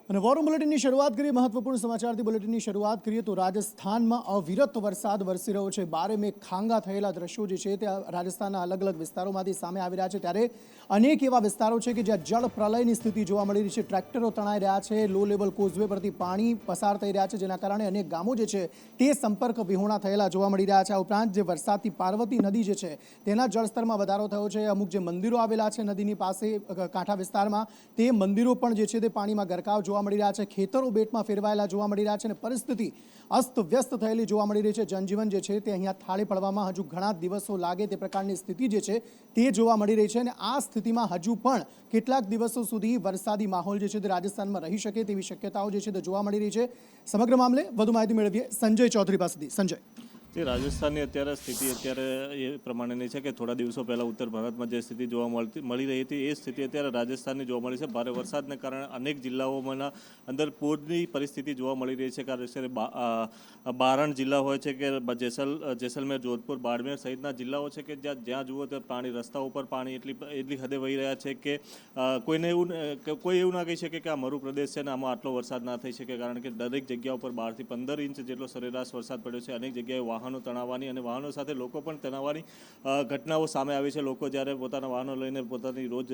અને વોર બુલેટિનની શરૂઆત કરીએ મહત્વપૂર્ણ સમાચારથી બુલેટિનની શરૂઆત કરીએ તો રાજસ્થાનમાં અવિરત વરસાદ વરસી રહ્યો છે। 12 મે ખાંગા થયેલા દ્રશ્યો જે છે તે રાજસ્થાનના અલગ અલગ વિસ્તારોમાંથી સામે આવી રહ્યા છે। ત્યારે અનેક એવા વિસ્તારો છે કે જ્યાં જળ પ્રલયની સ્થિતિ જોવા મળી રહી છે। ટ્રેક્ટરો તણાઈ રહ્યા છે, લો લેવલ કોઝવે પરથી પાણી પસાર થઈ રહ્યા છે, જેના કારણે અનેક ગામો જે છે તે સંપર્ક વિહોણા થયેલા જોવા મળી રહ્યા છે। આ ઉપરાંત જે વરસાદથી પાર્વતી નદી જે છે તેના જળસ્તરમાં વધારો થયો છે। અમુક જે મંદિરો આવેલા છે નદીની પાસે કાંઠા વિસ્તારમાં તે મંદિરો પણ જે છે તે પાણીમાં ગરકાવ જોવા મળી રહ્યા છે। ખેતરો બેટમાં ફેરવાયેલા જોવા મળી રહ્યા છે અને પરિસ્થિતિ અસ્તવ્યસ્ત થયેલી જોવા મળી રહી છે। જનજીવન જે છે તે અહીંયા થાળે પડવામાં હજુ ઘણા દિવસો લાગે તે પ્રકારની સ્થિતિ જે છે તે જોવા મળી રહી છે અને આ સ્થિતિમાં હજુ પણ કેટલાક દિવસો સુધી વરસાદી માહોલ જે છે તે રાજસ્થાનમાં રહી શકે તેવી શક્યતાઓ જે છે તે જોવા મળી રહી છે। સમગ્ર મામલે વધુ માહિતી મેળવીએ સંજય ચૌધરી પાસેથી। સંજય, જે રાજસ્થાનની અત્યારે સ્થિતિ અત્યારે એ પ્રમાણેની છે કે થોડા દિવસો પહેલાં ઉત્તર ભારતમાં જે સ્થિતિ જોવા મળી રહી હતી એ સ્થિતિ અત્યારે રાજસ્થાનની જોવા મળી છે। ભારે વરસાદને કારણે અનેક જિલ્લાઓમાં અંદર પૂરની પરિસ્થિતિ જોવા મળી રહી છે। કારણ કે બારણ જિલ્લા હોય છે કે જેસલમેર, જોધપુર, બાડમેર સહિતના જિલ્લાઓ છે કે જ્યાં જુઓ ત્યાં પાણી, રસ્તા ઉપર પાણી એટલી હદે વહી રહ્યા છે કે કોઈ એવું ના કહી શકે કે આ મરુ પ્રદેશ છે ને આમાં આટલો વરસાદ ના થઈ શકે। કારણ કે દરેક જગ્યા ઉપર 12 થી 15 ઇંચ જેટલો સરેરાશ વરસાદ પડ્યો છે। અનેક જગ્યાએ વાહનો તણાવવાની અને વાહનો સાથે લોકો પણ તણાવવાની ઘટનાઓ સામે આવી છે। લોકો જ્યારે પોતાના વાહનો લઈને પોતાની રોજ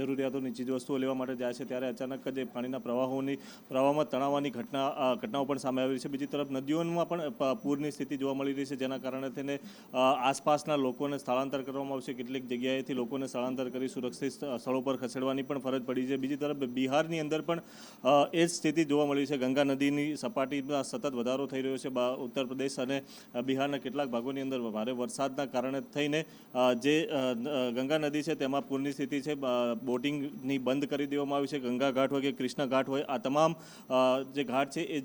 જરૂરિયાતોની ચીજવસ્તુઓ લેવા માટે જાય છે ત્યારે અચાનક જ પાણીના પ્રવાહમાં તણાવવાની ઘટનાઓ પણ સામે આવી છે। બીજી તરફ નદીઓમાં પણ પૂરની સ્થિતિ જોવા મળી રહી છે, જેના કારણે તેને આસપાસના લોકોને સ્થળાંતર કરવામાં આવશે। કેટલીક જગ્યાએથી લોકોને સ્થળાંતર કરી સુરક્ષિત સ્થળો પર ખસેડવાની પણ ફરજ પડી છે। બીજી તરફ બિહારની અંદર પણ એ જ સ્થિતિ જોવા મળી છે। ગંગા નદીની સપાટીમાં સતત વધારો થઈ રહ્યો છે। ઉત્તર પ્રદેશ અને બિહારના કેટલાક ભાગોની અંદર ભારે વરસાદના કારણે થઈને જે ગંગા નદી છે તેમાં પૂરની સ્થિતિ છે। બોટિંગની બંધ કરી દેવામાં આવી છે। ગંગા ઘાટ હોય કે કૃષ્ણ ઘાટ હોય, આ તમામ જે ઘાટ છે એ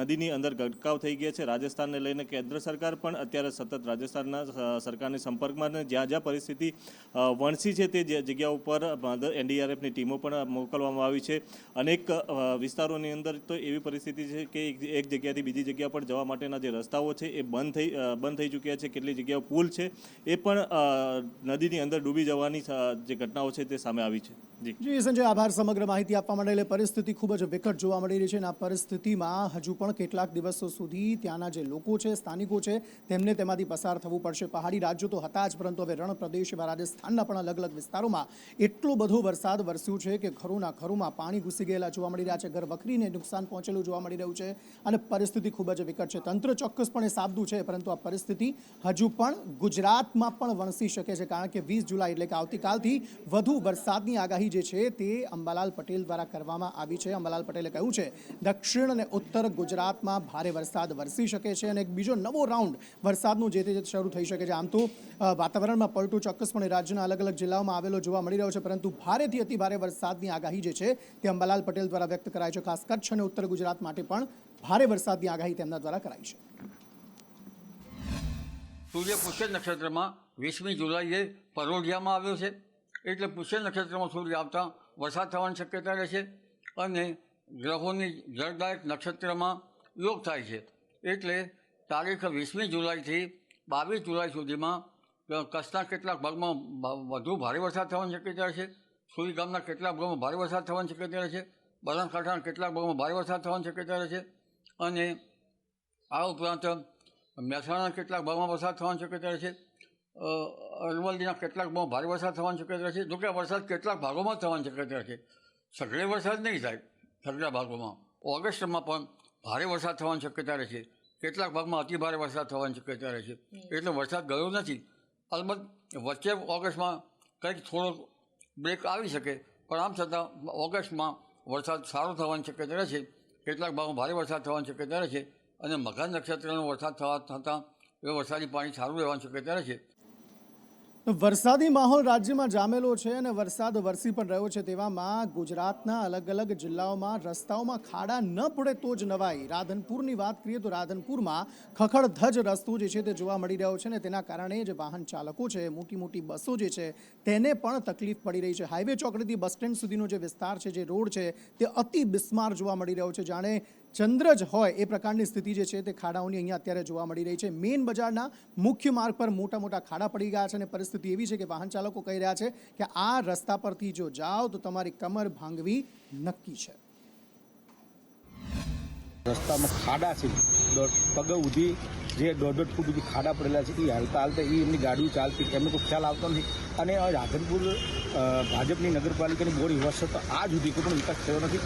નદીની અંદર ગરકાવ થઈ ગયા છે। રાજસ્થાનને લઈને કેન્દ્ર સરકાર પણ અત્યારે સતત રાજસ્થાનના સરકારની સંપર્કમાં અને જ્યાં જ્યાં પરિસ્થિતિ વણસી છે તે જગ્યા ઉપર એનડીઆરએફની ટીમો પણ મોકલવામાં આવી છે। અનેક વિસ્તારોની અંદર તો એવી પરિસ્થિતિ છે કે એક જગ્યાથી બીજી જગ્યા પર જવા માટેના જે રસ્તાઓ છે એ બંધ થઈ ચૂક્યા છે। કેટલી જગ્યાઓ પુલ છે એ પણ નદીની અંદર ડૂબી જવાની જે ઘટનાઓ છે તે સામે આવી છે। જી સંજય, આભાર સમગ્ર માહિતી આપવા માટે। એટલે પરિસ્થિતિ ખૂબ જ વિકટ જોવા મળી રહી છે અને આ પરિસ્થિતિમાં હજુ પણ કેટલાક દિવસો સુધી ત્યાંના જે લોકો છે, સ્થાનિકો છે, તેમને તેમાંથી પસાર થવું પડશે। પહાડી રાજ્યો તો હતા જ, પરંતુ હવે રણ પ્રદેશ એવા રાજસ્થાનના પણ અલગ અલગ વિસ્તારોમાં એટલો બધો વરસાદ વરસ્યો છે કે ઘરોના ઘરોમાં પાણી ઘૂસી ગયેલા જોવા મળી રહ્યા છે, ઘર વખરીને નુકસાન પહોંચેલું જોવા મળી રહ્યું છે અને પરિસ્થિતિ ખૂબ જ વિકટ છે। તંત્ર ચોક્કસપણે સાબદું છે, પરંતુ આ પરિસ્થિતિ હજુ પણ ગુજરાતમાં પણ વણસી શકે છે, કારણ કે 20 જુલાઈ એટલે કે આવતીકાલથી વધુ વરસાદની આગાહી જે છે તે અંબાલાલ પટેલ દ્વારા કરવામાં આવી છે। અંબાલાલ પટેલે કહ્યું છે દક્ષિણ અને ઉત્તર ગુજરાતમાં ભારે વરસાદ વરસી શકે છે અને એક બીજો નવો રાઉન્ડ વરસાદનો જે તે શરૂ થઈ શકે છે। આમ તો વાતાવરણમાં પલટો ચોક્કસપણે રાજ્યના અલગ અલગ જિલ્લાઓમાં આવેલો જોવા મળી રહ્યો છે, પરંતુ ભારેથી અતિ ભારે વરસાદની આગાહી જે છે તે અંબાલાલ પટેલ દ્વારા વ્યક્ત કરાઈ છે। ખાસ કચ્છ અને ઉત્તર ગુજરાત માટે પણ ભારે વરસાદની આગાહી તેમના દ્વારા કરાઈ છે। સૂર્ય પુષ્ય નક્ષત્રમાં 20મી જુલાઈએ પરોઢિયામાં આવ્યો છે, એટલે પુષ્ય નક્ષત્રમાં સૂર્ય આવતા વરસાદ થવાની શક્યતા રહેશે અને ગ્રહોની જળદાયક નક્ષત્રમાં યોગ થાય છે, એટલે તારીખ 20મી જુલાઈથી 22 જુલાઈ સુધીમાં કચ્છના કેટલાક ભાગમાં વધુ ભારે વરસાદ થવાની શક્યતા રહેશે। સુઈ ગામના કેટલાક ભાગમાં ભારે વરસાદ થવાની શક્યતા રહેશે। બનાસકાંઠાના કેટલાક ભાગમાં ભારે વરસાદ થવાની શક્યતા રહેશે અને આ ઉપરાંત મહેસાણાના કેટલાક ભાગમાં વરસાદ થવાની શક્યતા રહેશે। અરવલ્લીના કેટલાક ભાગમાં ભારે વરસાદ થવાની શક્યતા રહેશે। જોકે વરસાદ કેટલાક ભાગોમાં થવાની શક્યતા રહેશે, સઘળે વરસાદ નહીં થાય સઘળા ભાગોમાં। ઓગસ્ટમાં પણ ભારે વરસાદ થવાની શક્યતા રહેશે, કેટલાક ભાગમાં અતિ ભારે વરસાદ થવાની શક્યતા રહેશે, એટલે વરસાદ ગયો નથી। અલબત્ત વચ્ચે ઓગસ્ટમાં કંઈક થોડો બ્રેક આવી શકે, પણ આમ છતાં ઓગસ્ટમાં વરસાદ સારો થવાની શક્યતા રહેશે। કેટલાક ભાગમાં ભારે વરસાદ થવાની શક્યતા રહેશે અને મઘા નક્ષત્રનો વરસાદ થતાં એ વરસાદી પાણી સારું રહેવાની શક્યતા રહેશે। વરસાદી માહોલ રાજ્યમાં જામેલો છે અને વરસાદ વરસી પણ રહ્યો છે, તેવામાં ગુજરાતના અલગ અલગ જિલ્લાઓમાં રસ્તાઓમાં ખાડા ન પડે તો જ નવાય। રાધનપુરની વાત કરીએ તો રાધનપુરમાં ખખડધજ રસ્તો જે છે તે જોવા મળી રહ્યો છે અને તેના કારણે જે વાહન ચાલકો છે, મોટી મોટી બસો જે છે તેને પણ તકલીફ પડી રહી છે। હાઈવે ચોકડીથી બસ સ્ટેન્ડ સુધીનો જે વિસ્તાર છે, જે રોડ છે, તે અતિ બિસ્માર જોવા મળી રહ્યો છે, જાણે ચંદ્ર જ હોય એ પ્રકારની સ્થિતિ જે છે તે ખાડાઓની અહીંયા અત્યારે જોવા મળી રહી છે। મેઇન બજારના મુખ્ય માર્ગ પર મોટા મોટા ખાડા પડી ગયા છે અને પરિસ્થિતિ એવી છે કે વાહન ચાલકો કહી રહ્યા છે કે આ રસ્તા પરથી જો જાઓ તો તમારી કમર ભાંગવી નક્કી છે। રસ્તામાં ખાડા છે, પગ સુધી જે 1.5 ફૂટ સુધી ખાડા પડેલા છે, એ હાલતા એમની ગાડીઓ ચાલતી, એમને કોઈ ખ્યાલ આવતો નથી. અને રાધનપુર ભાજપની નગરપાલિકાની બોર્ડ હોવા છતાં આજ સુધી કોઈ પણ વિકાસ થયો નથી.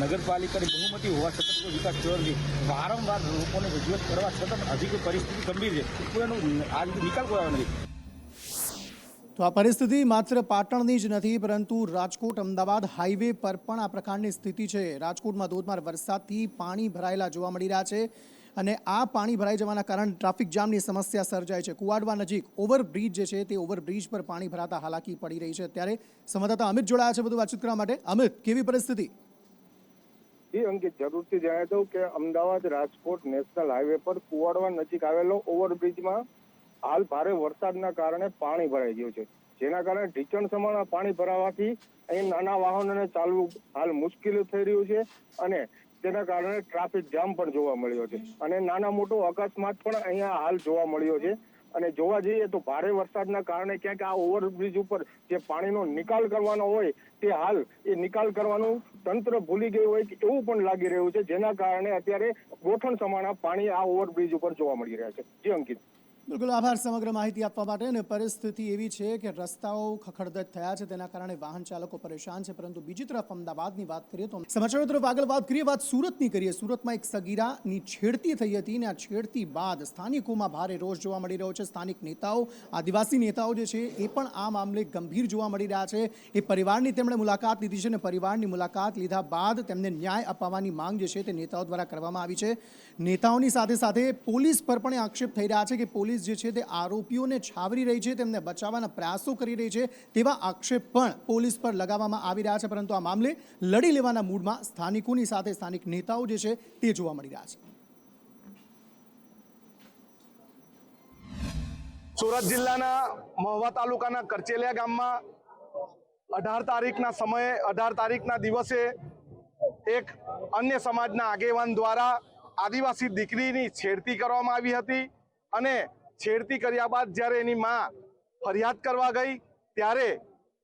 નગરપાલિકાની બહુમતી હોવા છતાં કોઈ વિકાસ થયો નથી. વારંવાર લોકોને રજૂઆત કરવા છતાં હજી કોઈ પરિસ્થિતિ ગંભીર છે, કોઈ એનો આજ સુધી નિકાલ કોઈ આવ્યો નથી. તો આ પરિસ્થિતિ માત્ર પાટણની જ નથી, પરંતુ રાજકોટ અમદાવાદ હાઈવે પર પણ આ પ્રકારની સ્થિતિ છે. રાજકોટમાં ધોધમાર વરસાદથી પાણી ભરાયેલા જોવા મળી રહ્યા છે અને આ પાણી ભરાઈ જવાના કારણે ટ્રાફિક જામની સમસ્યા સર્જાય છે. કુવાડવા નજીક ઓવરબ્રિજ જે છે તે ઓવરબ્રિજ પર પાણી ભરાતા હાલાકી પડી રહી છે. ત્યારે સંવાદદાતા અમિત જોડાયા છે વધુ વાતચીત કરવા માટે. અમિત, કેવી પરિસ્થિતિ? અંકિત, જરૂરથી જણાવી દઉં કે અમદાવાદ રાજકોટ નેશનલ હાઈવે પર કુવાડવા નજીક આવેલો ઓવરબ્રિજમાં હાલ ભારે વરસાદના કારણે પાણી ભરાઈ ગયું છે, જેના કારણે ઢીચણ સમાન પાણી ભરાવાથી અહીં નાના વાહનોને ચાલવું હાલ મુશ્કેલ થઈ રહ્યું છે અને તેના કારણે ટ્રાફિક જામ પણ જોવા મળ્યો છે અને નાના મોટો અકસ્માત પણ અહીંયા હાલ જોવા મળ્યો છે. અને જોવા જઈએ તો ભારે વરસાદના કારણે ક્યાંક આ ઓવરબ્રિજ ઉપર જે પાણીનો નિકાલ કરવાનો હોય તે હાલ એ નિકાલ કરવાનું તંત્ર ભૂલી ગયું હોય કે એવું પણ લાગી રહ્યું છે, જેના કારણે અત્યારે ગોઠણ સમાણા પાણી આ ઓવરબ્રિજ ઉપર જોવા મળી રહ્યા છે. જી અંકિત. બિલકુલ આભાર સમગ્ર માહિતી આપવા માટે. અને પરિસ્થિતિ એવી છે કે રસ્તાઓ ખખડધજ થયા છે, તેના કારણે વાહન ચાલકો પરેશાન છે. પરંતુ બીજી તરફ અમદાવાદની વાત કરીએ તો સમાચારો તરફ આગળ વાત કરીએ, વાત સુરતની કરીએ. સુરતમાં એક સગીરાની છેડતી થઈ હતી અને આ છેડતી બાદ સ્થાનિકોમાં ભારે રોષ જોવા મળી રહ્યો છે. સ્થાનિક નેતાઓ, આદિવાસી નેતાઓ જે છે એ પણ આ મામલે ગંભીર જોવા મળી રહ્યા છે. એ પરિવારની તેમણે મુલાકાત લીધી છે અને પરિવારની મુલાકાત લીધા બાદ તેમને ન્યાય અપાવવાની માંગ જે છે તે નેતાઓ દ્વારા કરવામાં આવી છે. નેતાઓની સાથે સાથે પોલીસ પર પણ આક્ષેપ થઈ રહ્યા છે કે પોલીસ જે છે તે આરોપીઓને છાવરી રહી છે, તેમને બચાવવાના પ્રયાસો કરી રહી છે, તેવા આક્ષેપ પણ પોલીસ પર લગાવવામાં આવી રહ્યા છે. પરંતુ આ મામલે લડી લેવાના મૂડમાં સ્થાનિકોની સાથે સ્થાનિક નેતાઓ જે છે તે જોવા મળી રહ્યા છે. સુરત જિલ્લાના મહુવા તાલુકાના કરચેલિયા ગામમાં 18 તારીખના દિવસે એક અન્ય સમાજના આગેવાન દ્વારા આદિવાસી દીકરીની છેડતી કરવામાં આવી હતી અને છેડતી કર્યા બાદ જ્યારે એની માં ફરિયાદ કરવા ગઈ ત્યારે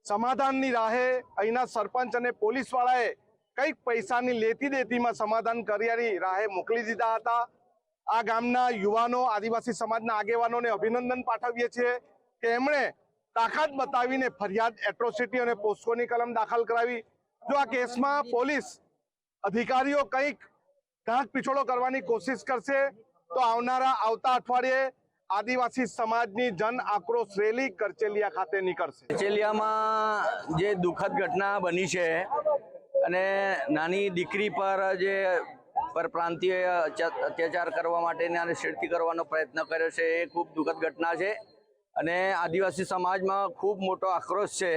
સમાધાનની રાહે અહીંના સરપંચ અને પોલીસવાળાએ કંઈક પૈસાની લેતી દેતીમાં સમાધાન કર્યાની રાહે મોકલી દીધા હતા. આ ગામના યુવાનો, આદિવાસી સમાજના આગેવાનોને અભિનંદન પાઠવીએ છીએ કે એમણે તાકાત બતાવીને ફરિયાદ એટ્રોસિટી અને પોસ્કોની કલમ દાખલ કરાવી. જો આ કેસમાં પોલીસ અધિકારીઓ કંઈક ઢાંક પીછોડો કરવાની કોશિશ કરશે તો આવતા અઠવાડિયે આદિવાસી સમાજની જન આક્રોશ રેલી કરચેલિયા ખાતે નીકળશે. કરચેલિયામાં જે દુઃખદ ઘટના બની છે અને નાની દીકરી પર જે પરપ્રાંતીય અત્યાચાર કરવા માટેની અને છેડતી કરવાનો પ્રયત્ન કર્યો છે એ ખૂબ દુઃખદ ઘટના છે અને આદિવાસી સમાજમાં ખૂબ મોટો આક્રોશ છે.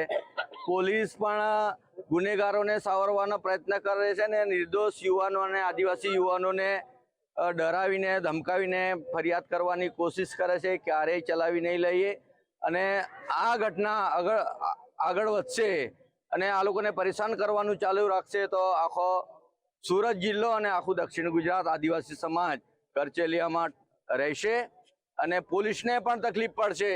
પોલીસ પણ ગુનેગારોને સાવરવાનો પ્રયત્ન કરે છે અને નિર્દોષ યુવાનો અને આદિવાસી યુવાનોને ડરાવીને ધમકાવીને ફરિયાદ કરવાની કોશિશ કરે છે. ક્યારેય ચલાવી નહીં લઈએ અને આ ઘટના આગળ વધશે અને આ લોકોને પરેશાન કરવાનું ચાલુ રાખશે તો આખો સુરત જિલ્લો અને આખું દક્ષિણ ગુજરાત આદિવાસી સમાજ કરચેલિયામાં રહેશે અને પોલીસને પણ તકલીફ પડશે.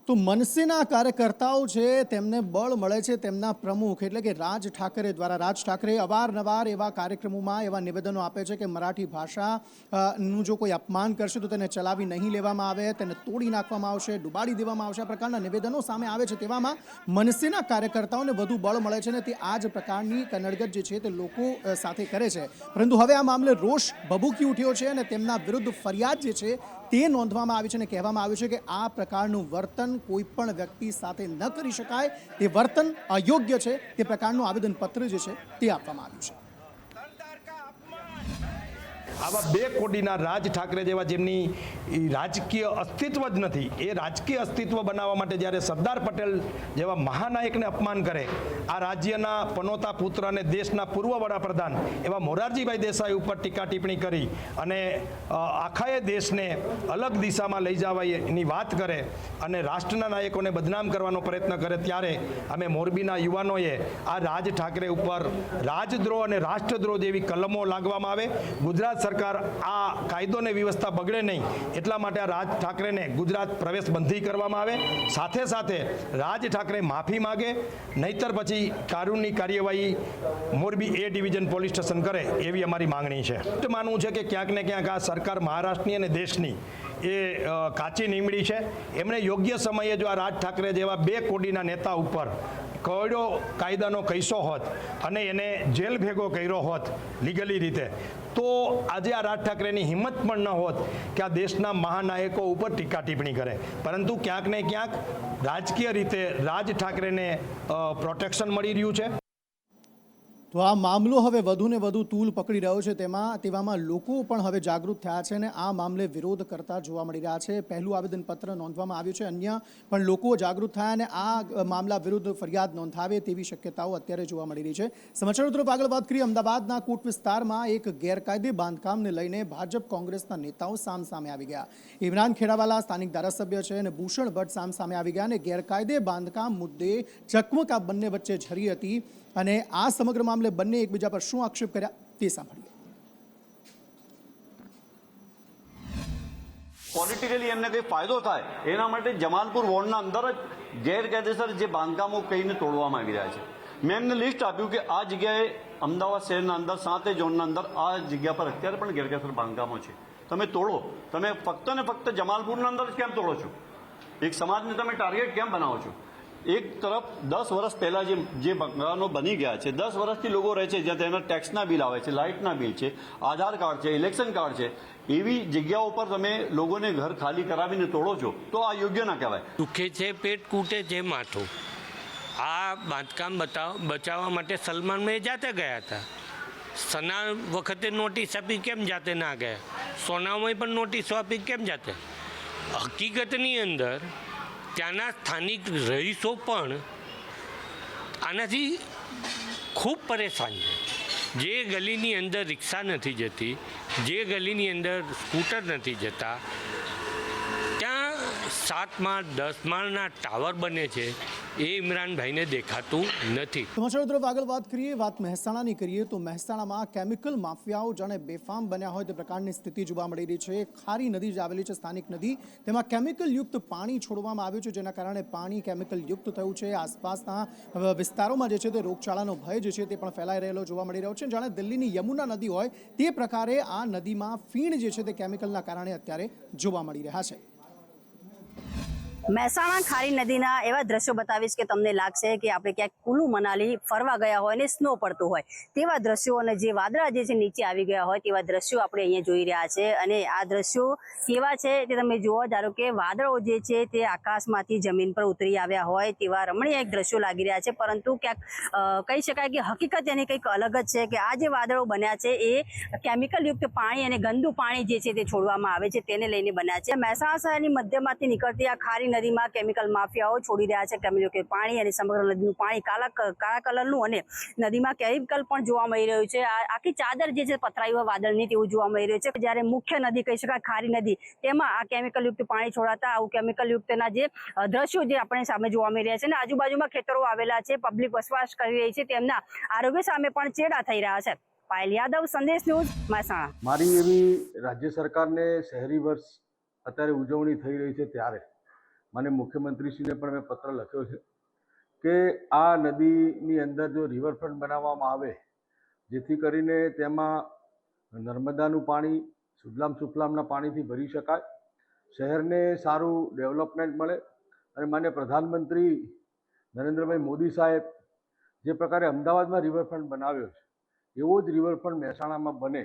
તો મનસેના કાર્યકર્તાઓ છે તેમને બળ મળે છે તેમના પ્રમુખ એટલે કે રાજ ઠાકરે દ્વારા. રાજ ઠાકરે અવારનવાર એવા કાર્યક્રમોમાં એવા નિવેદનો આપે છે કે મરાઠી ભાષાનું જો કોઈ અપમાન કરશે તો તેને ચલાવી નહીં લેવામાં આવે, તેને તોડી નાખવામાં આવશે, ડુબાડી દેવામાં આવશે. આ પ્રકારના નિવેદનો સામે આવે છે. તેવામાં મનસેના કાર્યકર્તાઓને વધુ બળ મળે છે અને તે આ જ પ્રકારની કનડગત જે છે તે લોકો સાથે કરે છે. પરંતુ હવે આ મામલે રોષ ભભૂકી ઉઠ્યો છે અને તેમના વિરુદ્ધ ફરિયાદ જે છે તે નોંધવામાં આવી છે અને કહેવામાં આવ્યું છે કે આ પ્રકારનું વર્તન કોઈ પણ વ્યક્તિ સાથે ન કરી શકાય, તે વર્તન અયોગ્ય છે. તે પ્રકારનું આવેદનપત્ર જે છે તે આપવામાં આવ્યું છે. આવા બે કોડીના રાજ ઠાકરે જેવા જેમની રાજકીય અસ્તિત્વ જ નથી, એ રાજકીય અસ્તિત્વ બનાવવા માટે જ્યારે સરદાર પટેલ જેવા મહાનાયકને અપમાન કરે, આ રાજ્યના પનોતા પુત્ર અને દેશના પૂર્વ વડાપ્રધાન એવા મોરારજીભાઈ દેસાઈ ઉપર ટીકા ટિપ્પણી કરી અને આખાએ દેશને અલગ દિશામાં લઈ જવાની વાત કરે અને રાષ્ટ્રના નાયકોને બદનામ કરવાનો પ્રયત્ન કરે, ત્યારે અમે મોરબીના યુવાનોએ આ રાજ ઠાકરે ઉપર રાજદ્રોહ અને રાષ્ટ્રદ્રોહ જેવી કલમો લાગવામાં આવે. ગુજરાત સરકાર આ કાયદો અને વ્યવસ્થા બગડે નહીં એટલા માટે આ રાજ ઠાકરેને ગુજરાત પ્રવેશ બંધી કરવામાં આવે, સાથે સાથે રાજ ઠાકરે માફી માગે, નહીતર પછી કાનૂની કાર્યવાહી મોરબી એ ડિવિઝન પોલીસ સ્ટેશન કરે એવી અમારી માંગણી છે. માનવું છે કે ક્યાંક ને ક્યાંક આ સરકાર મહારાષ્ટ્રની અને દેશની એ કાચી નીમડી છે. એમણે યોગ્ય સમયે જો આ રાજ ઠાકરે જેવા 2 કોડીના નેતા ઉપર કડો કાયદાનો કૈસો હોત અને એને જેલ ભેગો કર્યો હોત લીગલી રીતે, તો આજે આ રાજ ઠાકરેની હિંમત પણ ન હોત કે આ દેશના મહાનાયકો ઉપર ટીકા ટિપ્પણી કરે. પરંતુ ક્યાંક ને ક્યાંક રાજકીય રીતે રાજ ઠાકરેને પ્રોટેક્શન મળી રહ્યું છે. તો આ મામલો હવે વધુ ને વધુ તૂલ પકડી રહ્યો છે. તેવામાં લોકો પણ હવે જાગૃત થયા છે અને આ મામલે વિરોધ કરતા જોવા મળી રહ્યા છે. પહેલું આવેદનપત્ર નોંધવામાં આવ્યું છે, અન્ય પણ લોકો જાગૃત થયા અને આ મામલા વિરુદ્ધ ફરિયાદ નોંધાવે તેવી શક્યતાઓ અત્યારે જોવા મળી રહી છે. સમાચારો તરફ આગળ વાત કરીએ. અમદાવાદના કોટ વિસ્તારમાં એક ગેરકાયદે બાંધકામને લઈને ભાજપ કોંગ્રેસના નેતાઓ સામસામે આવી ગયા. ઇમરાન ખેડાવાલા સ્થાનિક ધારાસભ્ય છે અને ભૂષણ ભટ્ટ સામસામે આવી ગયા અને ગેરકાયદે બાંધકામ મુદ્દે ચકમક આ બંને વચ્ચે ઝરી હતી અને આ સમગ્ર મામલે બંને એકબીજા પર શું આક્ષેપ કર્યા તે સાંભળીએ. પોલિટિકલી એમને કંઈ ફાયદો થાય એના માટે જમાલપુર વોર્ડના અંદર જ ગેરકાયદેસર જે બાંધકામો કહીને તોડવામાં આવી રહ્યા છે. મેં એમને લિસ્ટ આપ્યું કે આ જગ્યાએ અમદાવાદ શહેરના અંદર 7 ઝોનના અંદર આ જગ્યા પર અત્યારે પણ ગેરકાયદેસર બાંધકામો છે. તમે તોડો, તમે ફક્ત ને ફક્ત જમાલપુરના અંદર જ કેમ તોડો છો? એક સમાજને તમે ટાર્ગેટ કેમ બનાવો છો? એક તરફ 10 વર્ષ પહેલાં જે મકાનો બની ગયા છે, 10 વર્ષથી લોકો રહે છે, જ્યાં તેના ટેક્સના બિલ આવે છે, લાઇટના બિલ છે, આધાર કાર્ડ છે, ઇલેક્શન કાર્ડ છે, એવી જગ્યાઓ પર તમે લોકોને ઘર ખાલી કરાવીને તોડો છો તો આ યોગ્ય ના કહેવાય. દુખે છે પેટ, કૂટે છે માથું. આ બાંધકામ બચાવવા માટે સલમાન મેં જાતે ગયા હતા. સના વખતે નોટિસ આપી કેમ જાતે ના ગયા? સોનામાં પણ નોટિસો આપી કેમ જાતે? હકીકતની અંદર ત્યાંના સ્થાનિક રહીશો પણ આનાથી ખૂબ પરેશાન છે. જે ગલીની અંદર રિક્ષા નથી જતી, જે ગલીની અંદર સ્કૂટર નથી જતા, ત્યાં 7 માળ 10 માળના ટાવર બને છે, એ ઇમરાનભાઈને દેખાતું નથી. સમાચારો તરફ આગળ વાત કરીએ. વાત મહેસાણાની કરીએ તો મહેસાણામાં કેમિકલ માફિયાઓ જાણે બેફામ બન્યા હોય તે પ્રકારની સ્થિતિ જોવા મળી રહી છે. ખારી નદી જે આવેલી છે, સ્થાનિક નદી, તેમાં કેમિકલ યુક્ત પાણી છોડવામાં આવ્યું છે, જેના કારણે પાણી કેમિકલ યુક્ત થયું છે. આસપાસના વિસ્તારોમાં જે છે તે રોગચાળાનો ભય જે છે તે પણ ફેલાઈ રહેલો જોવા મળી રહ્યો છે. જાણે દિલ્હીની યમુના નદી હોય તે પ્રકારે આ નદીમાં ફીણ જે છે તે કેમિકલના કારણે અત્યારે જોવા મળી રહ્યા છે. મહેસાણા ખારી નદીના એવા દ્રશ્યો બતાવીશ કે તમને લાગશે કે આપણે ક્યાંક કુલુ મનાલી ફરવા ગયા હોય ને સ્નો પડતું હોય તેવા દ્રશ્યો, અને જે વાદળા જે છે નીચે આવી ગયા હોય તેવા દ્રશ્યો આપણે અહીંયા જોઈ રહ્યા છે. અને આ દ્રશ્યો કેવા છે તે તમે જુઓ. ધારો કે વાદળો જે છે તે આકાશમાંથી જમીન પર ઉતરી આવ્યા હોય તેવા રમણીય એક દ્રશ્યો લાગી રહ્યા છે. પરંતુ ક્યાંક કહી શકાય કે હકીકત એની કંઈક અલગ જ છે કે આ જે વાદળો બન્યા છે એ કેમિકલયુક્ત પાણી અને ગંદુ પાણી જે છે તે છોડવામાં આવે છે તેને લઈને બન્યા છે. મહેસાણા શહેરની મધ્યમાંથી નીકળતી આ ખારી નદીમાં કેમિકલ માફિયાઓ છોડી રહ્યા છે કેમિકલ પાણી, અને સમગ્ર નદીનું પાણી કાળા કલરનું અને નદીમાં કેમિકલ પણ જોવા મળી રહ્યું છે. આખી ચાદર જે છે પથરાઈ હોય વાદળની તેવું જોવા મળી રહ્યું છે. જ્યારે મુખ્ય નદી કહી શકાય ખારી નદી, તેમાં આ કેમિકલયુક્ત પાણી છોડાતા આવું કેમિકલયુક્તના જે દ્રશ્યો જે આપણે સામે જોવા મળી રહ્યા છે, અને આજુબાજુમાં ખેતરો આવેલા છે, પબ્લિક વસવાટ કરી રહી છે, તેમના આરોગ્ય સામે પણ ચેડા થઈ રહ્યા છે. પાયલ યાદવ, સંદેશ ન્યૂઝ, મહેસાણા. મારી એવી રાજ્ય સરકારને શહેરી વર્ષ અત્યારે ઉજવણી થઈ રહી છે ત્યારે મને મુખ્યમંત્રીશ્રીને પણ મેં પત્ર લખ્યો છે કે આ નદીની અંદર જો રિવરફ્રન્ટ બનાવવામાં આવે જેથી કરીને તેમાં નર્મદાનું પાણી સુજલામ સુફલામના પાણીથી ભરી શકાય, શહેરને સારું ડેવલપમેન્ટ મળે, અને માન્ય પ્રધાનમંત્રી નરેન્દ્રભાઈ મોદી સાહેબ જે પ્રકારે અમદાવાદમાં રિવરફ્રન્ટ બનાવ્યો છે એવો જ રિવરફ્રન્ટ મહેસાણામાં બને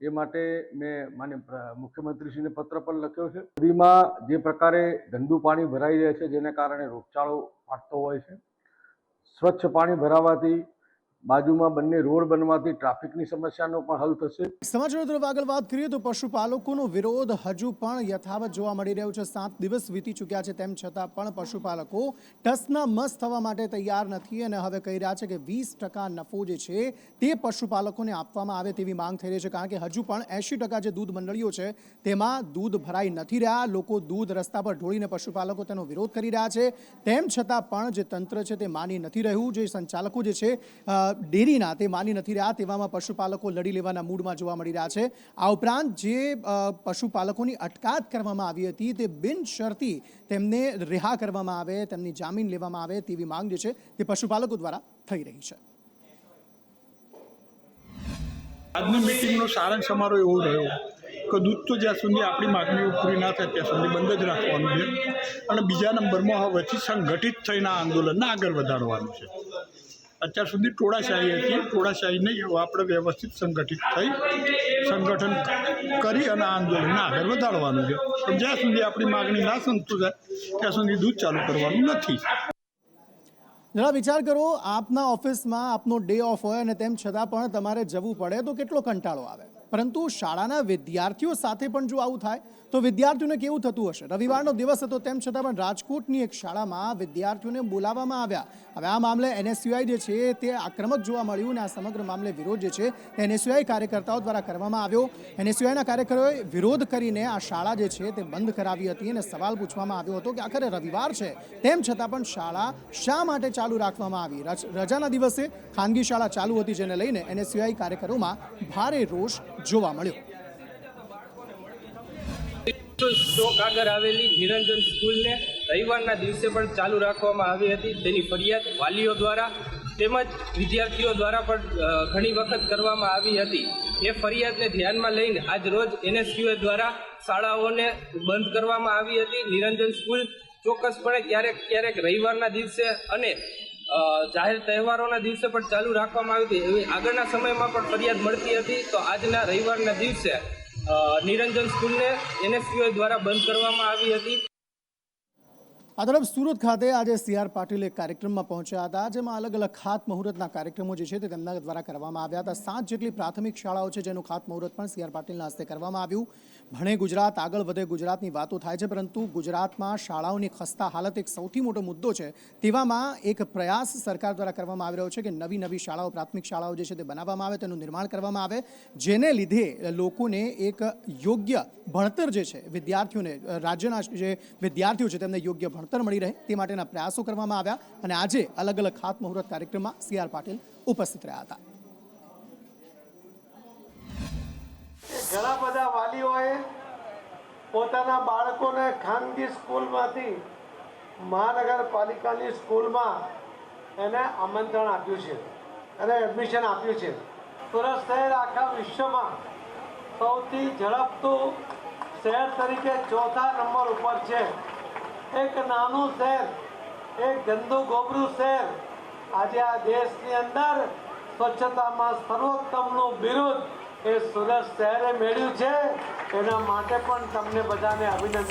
એ માટે મેં માન્ય મુખ્યમંત્રીશ્રીને પત્ર પણ લખ્યો છે. નદીમાં જે પ્રકારે ગંદુ પાણી ભરાઈ રહે છે જેને કારણે રોગચાળો ફાટતો હોય છે, સ્વચ્છ પાણી ભરાવાથી બાજુમાં બંને રોડ બનવાથી ટ્રાફિકની સમસ્યાનો પણ હલ થશે. સમાચારો તરફ આગળ વાત કરીએ તો પશુપાલકોનો વિરોધ હજુ પણ યથાવત જોવા મળી રહ્યો છે. 7 દિવસ વીતી ચૂક્યા છે, તેમ છતાં પણ પશુપાલકો ટસના મસ થવા માટે તૈયાર નથી અને હવે કહી રહ્યા છે કે 20% નફો જે છે તે પશુપાલકોને આપવામાં આવે તેવી માંગ થઈ રહી છે. કારણ કે હજુ પણ 80% જે દૂધ મંડળીઓ છે તેમાં દૂધ ભરાઈ નથી રહ્યા. લોકો દૂધ રસ્તા પર ઢોળીને પશુપાલકો તેનો વિરોધ કરી રહ્યા છે. તેમ છતાં પણ જે તંત્ર છે તે માની નથી રહ્યું. જે સંચાલકો જે છે ડેરીના તે માની નથી રહ્યા. તેવામાં પશુપાલકો લડી લેવાના મૂડમાં જોવા મળી રહ્યા છે. આ ઉપરાંત જે પશુપાલકોની અટકાયત કરવામાં આવી હતી તે બિનશરતી તેમને રિહા કરવામાં આવે, તેમની જામીન લેવામાં આવે તેવી માંગ જે છે તે પશુપાલકો દ્વારા થઈ રહી છે. આજની મિટિંગનો સારાંશ અમારો એવો રહ્યો કે દૂધ તો જ્યાં સુધી આપણી માગણીઓ પૂરી ના થાય ત્યાં સુધી બંધ જ રાખવાનું છે અને બીજા નંબરમાં હવેથી સંગઠિત થઈને આ આંદોલનને આગળ વધારવાનું છે. અત્યાર સુધી ટોળાશાહી હતી, ટોળાશાહી નહીં, હવે આપણે વ્યવસ્થિત સંગઠિત થઈ સંગઠન કરી અને આ આંદોલનને આગળ વધારવાનું છે. પણ જ્યાં સુધી આપણી માગણી ના સંતોષાય ત્યાં સુધી દૂધ ચાલુ કરવાનું નથી. જરા વિચાર કરો, આપના ઓફિસમાં આપનો ડે ઓફ હોય અને તેમ છતાં પણ તમારે જવું પડે તો કેટલો કંટાળો આવે. પરંતુ શાળાના વિદ્યાર્થીઓ સાથે પણ જો આવું થાય તો વિદ્યાર્થીઓને કેવું થતું હશે. રવિવારનો દિવસ હતો તેમ છતાં પણ રાજકોટની એક શાળામાં વિદ્યાર્થીઓને બોલાવવામાં આવ્યા. હવે આ મામલે NSUI જે છે તે આક્રમક જોવા મળ્યું અને આ સમગ્ર મામલે વિરોધ જે છે તે NSUI કાર્યકર્તાઓ દ્વારા કરવામાં આવ્યો. NSUIના કાર્યકરોએ વિરોધ કરીને આ શાળા જે છે તે બંધ કરાવી હતી અને સવાલ પૂછવામાં આવ્યો હતો કે આખરે રવિવાર છે તેમ છતાં પણ શાળા શા માટે ચાલુ રાખવામાં આવી. રજાના દિવસે ખાનગી શાળા ચાલુ હતી, જેને લઈને NSUI કાર્યકરોમાં ભારે રોષ જોવા મળ્યો. ચોક આગળ આવેલી નિરંજન સ્કૂલને રવિવારના દિવસે પણ ચાલુ રાખવામાં આવી હતી. તેની ફરિયાદ વાલીઓ દ્વારા તેમજ વિદ્યાર્થીઓ દ્વારા પણ ઘણી વખત કરવામાં આવી હતી. એ ફરિયાદને ધ્યાનમાં લઈને આજ રોજ NSUI દ્વારા શાળાઓને બંધ કરવામાં આવી હતી. નિરંજન સ્કૂલ ચોક્કસપણે ક્યારેક રવિવારના દિવસે અને જાહેર તહેવારોના દિવસે પણ ચાલુ રાખવામાં આવી હતી. એવી આગળના સમયમાં પણ ફરિયાદ મળતી હતી. તો આજના રવિવારના દિવસે નિરંજન સ્કૂલને NSUI દ્વારા બંધ કરવામાં આવી હતી. આ તરફ સુરત ખાતે આજે CR પાટીલ એક કાર્યક્રમમાં પહોંચ્યા હતા, જેમાં અલગ અલગ ખાતમુહૂર્તના કાર્યક્રમો જે છે તે તેમના દ્વારા કરવામાં આવ્યા હતા. 7 જેટલી પ્રાથમિક શાળાઓ છે જેનું ખાતમુહૂર્ત પણ CR પાટીલના હસ્તે કરવામાં આવ્યું. ભણે ગુજરાત, આગળ વધે ગુજરાતની વાતો થાય છે, પરંતુ ગુજરાતમાં શાળાઓની ખસ્તા હાલત એક સૌથી મોટો મુદ્દો છે. તેવામાં એક પ્રયાસ સરકાર દ્વારા કરવામાં આવી રહ્યો છે કે નવી શાળાઓ, પ્રાથમિક શાળાઓ જે છે તે બનાવવામાં આવે, તેનું નિર્માણ કરવામાં આવે, જેને લીધે લોકોને એક યોગ્ય ભણતર જે છે, વિદ્યાર્થીઓને, રાજ્યના જે વિદ્યાર્થીઓ છે તેમને યોગ્ય ભણતર મળી રહે તે માટેના પ્રયાસો કરવામાં આવ્યા. અને આજે અલગ અલગ ખાતમુહૂર્ત કાર્યક્રમમાં CR પાટીલ ઉપસ્થિત રહ્યા હતા. ઘણા બધા વાલીઓએ પોતાના બાળકોને ખાનગી સ્કૂલમાંથી મહાનગરપાલિકાની સ્કૂલમાં એને આમંત્રણ આપ્યું છે અને એડમિશન આપ્યું છે. સુરત શહેર આખા વિશ્વમાં સૌથી ઝડપતું શહેર તરીકે 4થા નંબર ઉપર છે. એક નાનું શહેર, એક ગંદુ ગોબરું શહેર આજે આ દેશની અંદર સ્વચ્છતામાં સર્વોત્તમનું બિરુદ એ સુરત શહેરે મેળવ્યું છે. એના માટે પણ તમને બધાને અભિનંદન.